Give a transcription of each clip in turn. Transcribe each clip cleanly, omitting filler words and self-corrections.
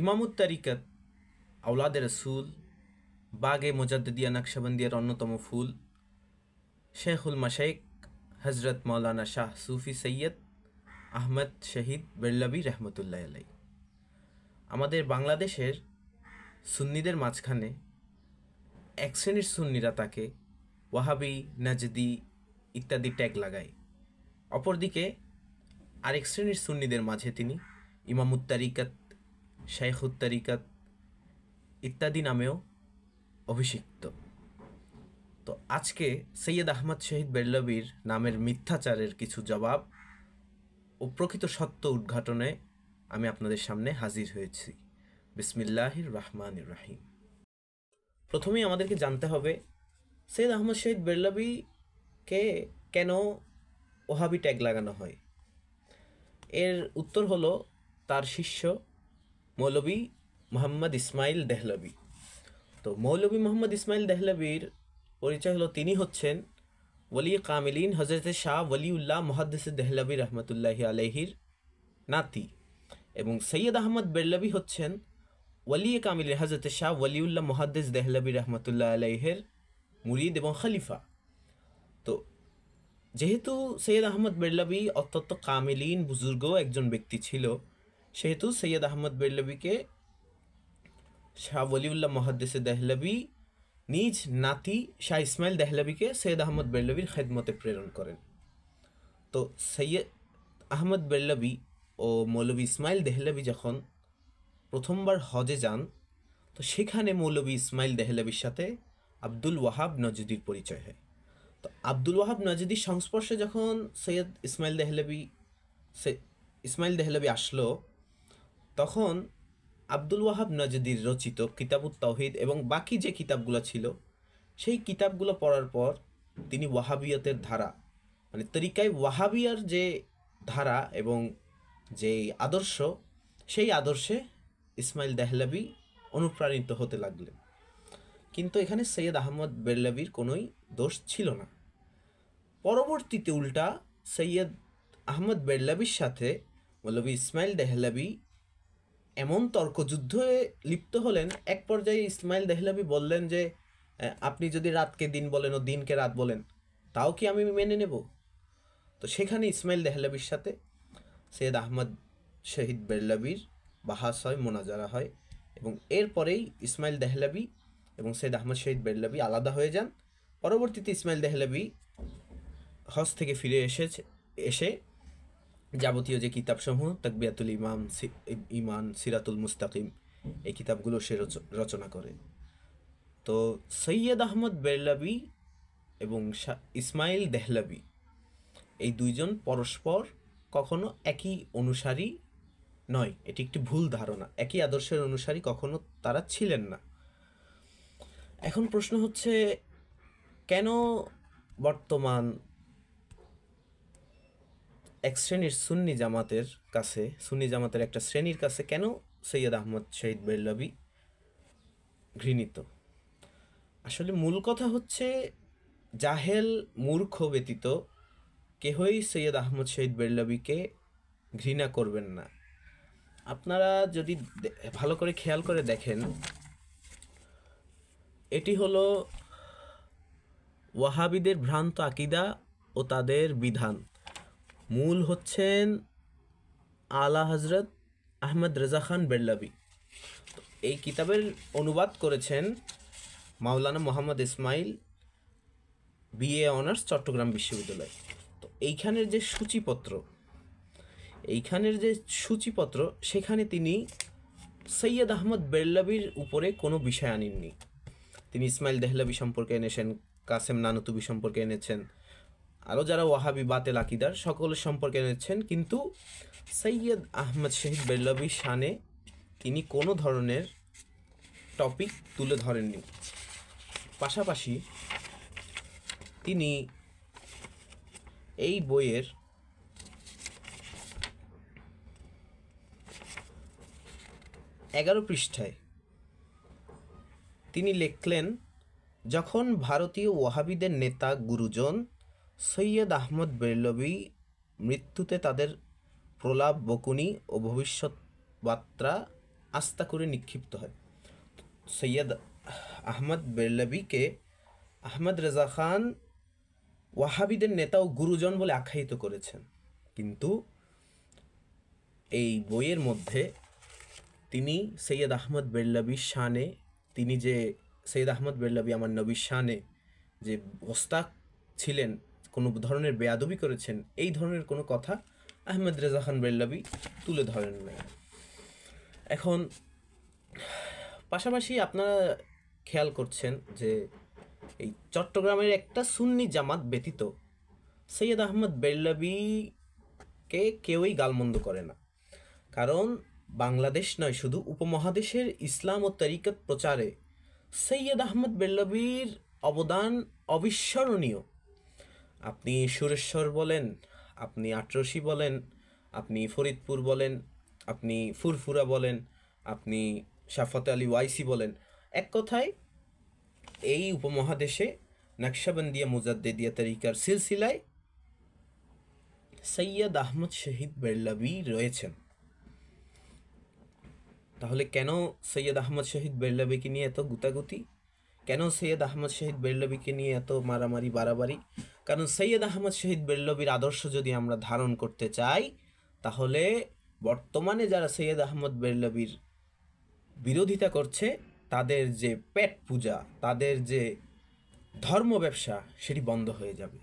ইমামুত তারিকাত আওলাদে রসুল বাগে মুজাদ্দিদিয়া নকশবন্দিয়ার অন্যতম ফুল শেখুল মাশাইখ হজরত মৌলানা শাহ সুফি সৈয়দ আহমদ শহীদ বেল্লভী রহমতুল্লাহ আলাই। আমাদের বাংলাদেশের সুন্নিদের মাঝখানে এক শ্রেণীর সুন্নিরা তাকে ওয়াহাবি, নাজদি ইত্যাদি ট্যাগ লাগায়। অপরদিকে আরেক শ্রেণীর সুন্নিদের মাঝে তিনি ইমামুত তারিকাত, শাইখুত তারিকাত ইত্যাদি নামেও অভিষিক্ত। তো আজকে সৈয়দ আহমদ শহীদ বেল্লভীর নামের মিথ্যাচারের কিছু জবাব ও প্রকৃত সত্য উদ্ঘাটনে আমি আপনাদের সামনে হাজির হয়েছি। বিসমিল্লাহির রহমানির রহিম। প্রথমেই আমাদেরকে জানতে হবে সৈয়দ আহমদ শহীদ বেল্লভীকে কেন ওহাবি ট্যাগ লাগানো হয়। এর উত্তর হলো তার শিষ্য মৌলভী মোহাম্মদ ইসমাইল দেহলভী। তো মৌলভী মোহাম্মদ ইসমাইল দেহলভীর পরিচয় হলো তিনি হচ্ছেন ওলি কামিলিন হজরত শাহ ওলিউল্লাহ মুহাদ্দিস দেহলভী রহমতুল্লাহি আলাইহির নাতি, এবং সৈয়দ আহমদ বেল্লভী হচ্ছেন ওলি কামিলিন হজরত শাহ ওলিউল্লাহ মুহাদ্দিস দেহলভী রহমতুল্লাহ আলাইহির মুরিদ এবং খলিফা। তো যেহেতু সৈয়দ আহমদ বেল্লভী অত্যন্ত কামিলিন বুজুর্গ একজন ব্যক্তি ছিল, সেহেতু সৈয়দ আহমদ বেল্লভীকে শাহ ওলিউল্লাহ মুহাদ্দিস দেহলভী নিজ নাতি শাহ ইসমাইল দেহলভীকে সৈয়দ আহমদ বেল্লভীর খেদমতে প্রেরণ করেন। তো সৈয়দ আহমদ বেল্লভী ও মৌলভী ইসমাইল দেহলভী যখন প্রথমবার হজে যান, তো সেখানে মৌলভী ইসমাইল দেহলভীর সাথে আব্দুল ওয়াহাব নজদির পরিচয় হয়। তো আব্দুল ওয়াহাব নজদির সংস্পর্শে যখন সৈয়দ ইসমাইল দেহলভী আসলো, তখন আব্দুল ওয়াহাব নজদির রচিত কিতাবুত তাওহীদ এবং বাকি যে কিতাবগুলো ছিল সেই কিতাবগুলো পড়ার পর তিনি ওয়াহাবিয়তের ধারা, মানে তরিকায় ওয়াহাবিয়ার যে ধারা এবং যে আদর্শ, সেই আদর্শে ইসমাইল দেহলভী অনুপ্রাণিত হতে লাগলেন। কিন্তু এখানে সৈয়দ আহমদ বেল্লভীর কোনোই দোষ ছিল না। পরবর্তীতে উল্টা সৈয়দ আহমদ বেল্লভীর সাথে মৌলভী ইসমাইল দেহলভী এমন তর্কযুদ্ধে লিপ্ত হলেন, এক পর্যায়ে ইসমাইল দেহলভী বললেন যে আপনি যদি রাতকে দিন বলেন ও দিনকে রাত বলেন তাও কি আমি মেনে নেব। তো সেখানে ইসমাইল দেহলভীর সাথে সৈয়দ আহমদ শহীদ বেল্লভীর বাহাস হয়, মোনাজারা হয়, এবং এরপরেই ইসমাইল দেহলভী এবং সৈয়দ আহমদ শহীদ বেল্লভী আলাদা হয়ে যান। পরবর্তীতে ইসমাইল দেহলভী হজ থেকে ফিরে এসে যাবতীয় যে কিতাবসমূহ তাকবিয়াতুল ইমান, সিরাতুল মুস্তাকিম, এই কিতাবগুলো সে রচনা করে। তো সৈয়দ আহমদ বেল্লভী এবং ইসমাইল দেহলভী এই দুইজন পরস্পর কখনো একই অনুসারী নয়, এটি একটি ভুল ধারণা। একই আদর্শের অনুসারী কখনো তারা ছিলেন না। এখন প্রশ্ন হচ্ছে, কেন বর্তমান এক শ্রেণীর সুন্নি জামাতের একটা শ্রেণীর কাছে কেন সৈয়দ আহমদ শহীদ বেল্লভী ঘৃণিত? আসলে মূল কথা হচ্ছে, জাহেল মূর্খ ব্যতীত কেহই সৈয়দ আহমদ শহীদ বেল্লভীকে ঘৃণা করবেন না। আপনারা যদি ভালো করে খেয়াল করে দেখেন, এটি হলো ওয়াহাবিদের ভ্রান্ত আকিদা ও তাদের বিধান। মূল হচ্ছেন আলা হজরত আহমদ রেজা খান বেল্লভী। এই কিতাবের অনুবাদ করেছেন মাওলানা মোহাম্মদ ইসমাইল, BA অনার্স, চট্টগ্রাম বিশ্ববিদ্যালয়। তো এইখানের যে সূচিপত্র সেখানে তিনি সৈয়দ আহমদ বেল্লভীর উপরে কোনো বিষয় আনেননি। তিনি ইসমাইল দেহলভী সম্পর্কে এনেছেন, কাসেম নানুতুবি সম্পর্কে এনেছেন, আরও যারা ওয়াহাবি বাতেল আকিদার সকলের সম্পর্কে এনেছেন, কিন্তু সৈয়দ আহমদ শহীদ বেল্লভীর শানে তিনি কোনো ধরনের টপিক তুলে ধরেননি। পাশাপাশি তিনি এই বইয়ের 11 পৃষ্ঠায় তিনি লিখলেন, যখন ভারতীয় ওয়াহাবিদের নেতা গুরুজন সৈয়দ আহমদ বেল্লভী মৃত্যুতে তাদের প্রলাপ বকুনি ও ভবিষ্যৎ বার্তা আস্থা করে নিক্ষিপ্ত হয়। সৈয়দ আহমদ বেরলভীকে আহমদ রেজা খান ওয়াহাবিদের নেতা ও গুরুজন বলে আখ্যায়িত করেছেন, কিন্তু এই বইয়ের মধ্যে তিনি সৈয়দ আহমদ বেরলভীর শানে, তিনি যে সৈয়দ আহমদ বেরলভী আমার নবীর শানে যে ওস্তাদ ছিলেন, কোনো ধরনের বেয়াদবি করেছেন, এই ধরনের কোনো কথা আহমদ রেজা খান বেরলভী তুলে ধরেন নাই। এখন পাশাপাশি আপনারা খেয়াল করছেন যে এই চট্টগ্রামের একটা সুন্নি জামাত ব্যতীত সৈয়দ আহমদ বেরলভীকে কেউই গালমন্দ করে না। কারণ বাংলাদেশ নয়, শুধু উপমহাদেশের ইসলাম ও তরিকত প্রচারে সৈয়দ আহমদ বেরলভীর অবদান অবিস্মরণীয়। আপনি সুরেশ্বর বলেন, আপনি আটরশি বলেন, আপনি ফরিদপুর বলেন, আপনি ফুরফুরা বলেন, আপনি শাফত আলী ওয়াইসি বলেন, এক কথায় এই উপমহাদেশে নকশবন্দিয়া মুজাদ্দিদিয়া তরিকার সিলসিলায় সৈয়দ আহমদ শহীদ বেরলভী রয়েছেন। তাহলে কেন সৈয়দ আহমদ শহীদ বেরলভীকে নিয়ে এত গুতাগুতি? কেন সৈয়দ আহমদ শহীদ বেরলভীকে নিয়ে এত মারামারি বাড়াবাড়ি? কারণ সৈয়দ আহমদ শহীদ বেরলভীর আদর্শ যদি আমরা ধারণ করতে চাই, তাহলে বর্তমানে যারা সৈয়দ আহমদ বেরলভীর বিরোধিতা করছে, তাদের যে পেট পূজা, তাদের যে ধর্ম ব্যবসা, সেটি বন্ধ হয়ে যাবে।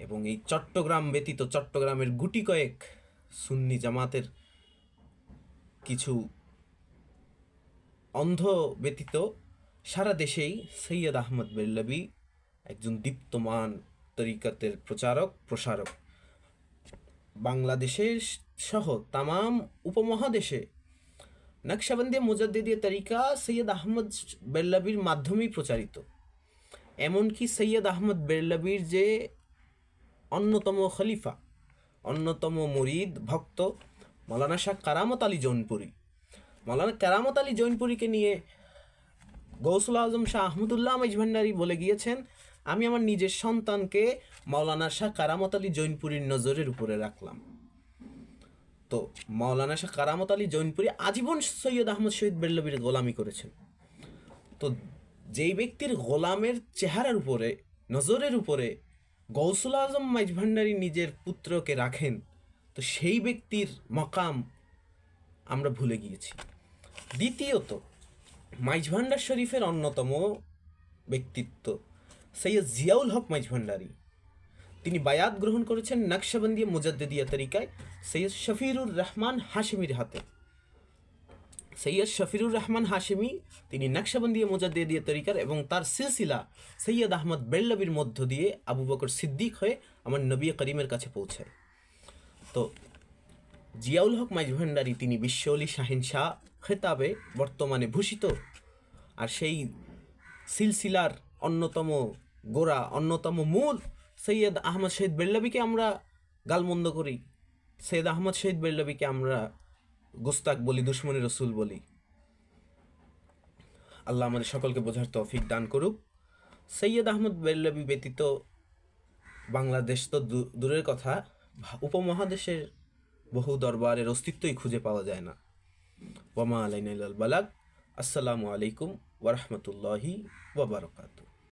এবং এই চট্টগ্রাম ব্যতীত চট্টগ্রামের গুটি কয়েক সুন্নি জামাতের কিছু অন্ধ ব্যতীত সারা দেশেই সৈয়দ আহমদ বেরলভী একজন দীপ্তমান তরিকতের প্রচারক প্রসারক। বাংলাদেশের সহ তামাম উপমহাদেশে নকশবন্দিয়া মুজাদ্দিদিয়া তরিকা সৈয়দ আহমদ বেরলভীর মাধ্যমেই প্রচারিত। এমনকি সৈয়দ আহমদ বেরলভীর যে অন্যতম খলিফা, অন্যতম মুরিদ ভক্ত মৌলানা শাহ কারামত আলী জৌনপুরী, মৌলানা কারামত আলী জৌনপুরীকে নিয়ে গৌসুল আজম শাহ আহমদুল্লাহ মাইজভান্ডারী বলে গিয়েছেন, আমি আমার নিজের সন্তানকে মৌলানা শাহ কারামত আলী জৌনপুরীর নজরের উপরে রাখলাম। তো মৌলানা শাহ কারামত আলী জৌনপুরী আজীবন সৈয়দ আহমদ শহীদ বেরলভীর গোলামি করেছেন। তো যেই ব্যক্তির গোলামের চেহারার উপরে, নজরের উপরে গৌসুল আজম মাইজভান্ডারী নিজের পুত্রকে রাখেন, তো সেই ব্যক্তির মকাম আমরা ভুলে গিয়েছি। দ্বিতীয়ত, মাইজভান্ডার শরীফের অন্যতম ব্যক্তিত্ব সৈয়দ জিয়াউল হক মাইজভান্ডারী, তিনি বায়াত গ্রহণ করেছেন নকশবন্দিয়া মুজাদ্দিদিয়া তরিকায় সৈয়দ শফিউর রহমান হাশেমির হাতে। সৈয়দ শফিউর রহমান হাশেমি তিনি নকশবন্দিয়া মুজাদ্দিদিয়া তরিকার এবং তার সিলসিলা সৈয়দ আহমদ বেরলভীর মধ্য দিয়ে আবু বকর সিদ্দিক হয়ে আমার নবী করিমের কাছে পৌঁছায়। তো জিয়াউল হক মাইজভান্ডারী তিনি বিশ্বলি শাহিন শাহ খেতাবে বর্তমানে ভূষিত। আর সেই সিলসিলার অন্যতম গোড়া, অন্যতম মূল সৈয়দ আহমদ শহীদ বেরলভীকে আমরা গালমন্দ করি, সৈয়দ আহমদ শহীদ বেরলভীকে আমরা গোস্তাক বলি, দুশ্মনী রসুল বলি। আল্লাহ আমাদের সকলকে বোঝার তৌফিক দান করুক। সৈয়দ আহমদ বেরলভী ব্যতীত বাংলাদেশ তো দূরের কথা, উপমহাদেশের বহু দরবারের অস্তিত্বই খুঁজে পাওয়া যায় না। ওয়ামা আলাইনা ইল্লাল বালাগ। আসসালামু আলাইকুম ওয়া রাহমাতুল্লাহি ওয়া বারাকাতুহু।